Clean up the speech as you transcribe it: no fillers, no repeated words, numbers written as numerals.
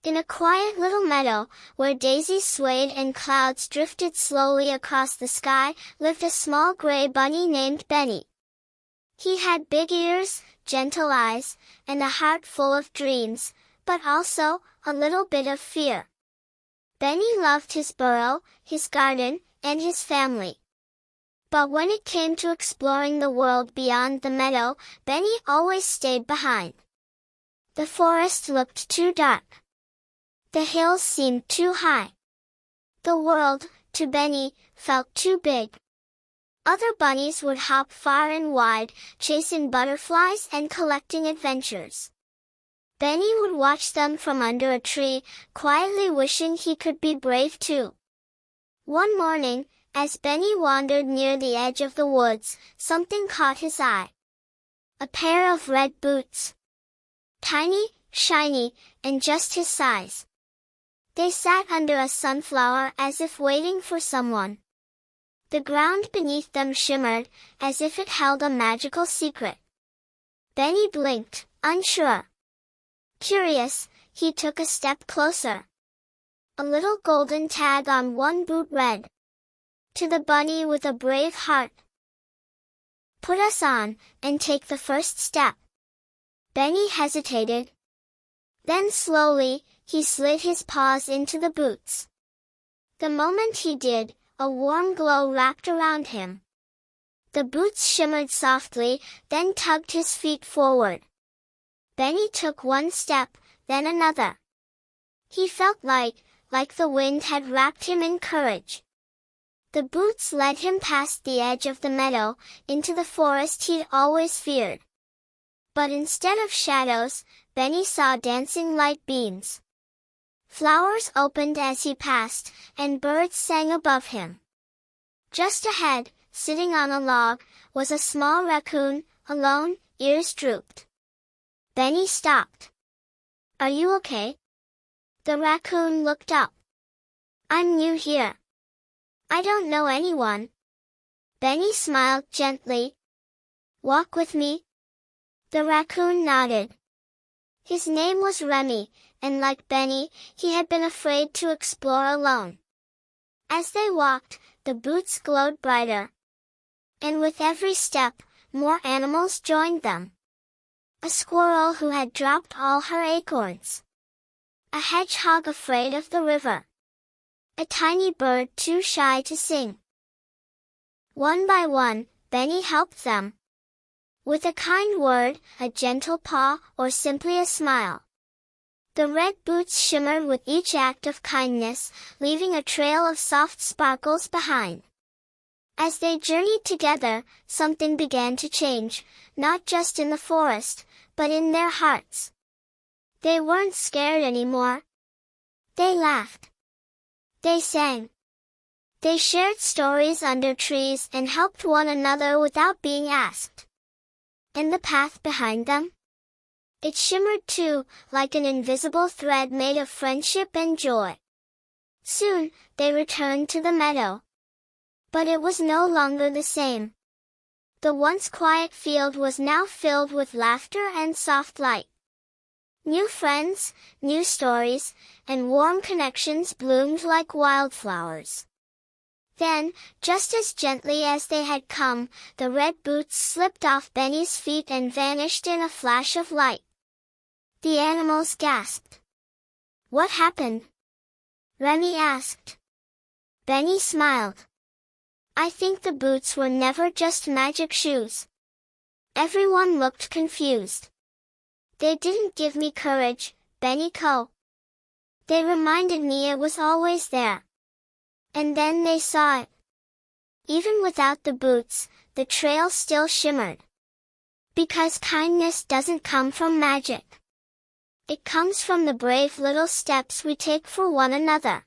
In a quiet little meadow, where daisies swayed and clouds drifted slowly across the sky, lived a small gray bunny named Benny. He had big ears, gentle eyes, and a heart full of dreams, but also a little bit of fear. Benny loved his burrow, his garden, and his family. But when it came to exploring the world beyond the meadow, Benny always stayed behind. The forest looked too dark. The hills seemed too high. The world, to Benny, felt too big. Other bunnies would hop far and wide, chasing butterflies and collecting adventures. Benny would watch them from under a tree, quietly wishing he could be brave too. One morning, as Benny wandered near the edge of the woods, something caught his eye. A pair of red boots. Tiny, shiny, and just his size. They sat under a sunflower as if waiting for someone. The ground beneath them shimmered, as if it held a magical secret. Benny blinked, unsure. Curious, he took a step closer. A little golden tag on one boot read, "To the bunny with a brave heart. Put us on, and take the first step." Benny hesitated. Then slowly, he slid his paws into the boots. The moment he did, a warm glow wrapped around him. The boots shimmered softly, then tugged his feet forward. Benny took one step, then another. He felt light, like the wind had wrapped him in courage. The boots led him past the edge of the meadow, into the forest he'd always feared. But instead of shadows, Benny saw dancing light beams. Flowers opened as he passed, and birds sang above him. Just ahead, sitting on a log, was a small raccoon, alone, ears drooped. Benny stopped. "Are you okay?" The raccoon looked up. "I'm new here. I don't know anyone." Benny smiled gently. "Walk with me?" The raccoon nodded. His name was Remy, and like Benny, he had been afraid to explore alone. As they walked, the boots glowed brighter. And with every step, more animals joined them. A squirrel who had dropped all her acorns. A hedgehog afraid of the river. A tiny bird too shy to sing. One by one, Benny helped them. With a kind word, a gentle paw, or simply a smile. The red boots shimmered with each act of kindness, leaving a trail of soft sparkles behind. As they journeyed together, something began to change, not just in the forest, but in their hearts. They weren't scared anymore. They laughed. They sang. They shared stories under trees and helped one another without being asked. And the path behind them? It shimmered too, like an invisible thread made of friendship and joy. Soon, they returned to the meadow. But it was no longer the same. The once quiet field was now filled with laughter and soft light. New friends, new stories, and warm connections bloomed like wildflowers. Then, just as gently as they had come, the red boots slipped off Benny's feet and vanished in a flash of light. The animals gasped. "What happened?" Remy asked. Benny smiled. "I think the boots were never just magic shoes." Everyone looked confused. "They didn't give me courage, Benny Co. They reminded me it was always there." And then they saw it. Even without the boots, the trail still shimmered. Because kindness doesn't come from magic. It comes from the brave little steps we take for one another.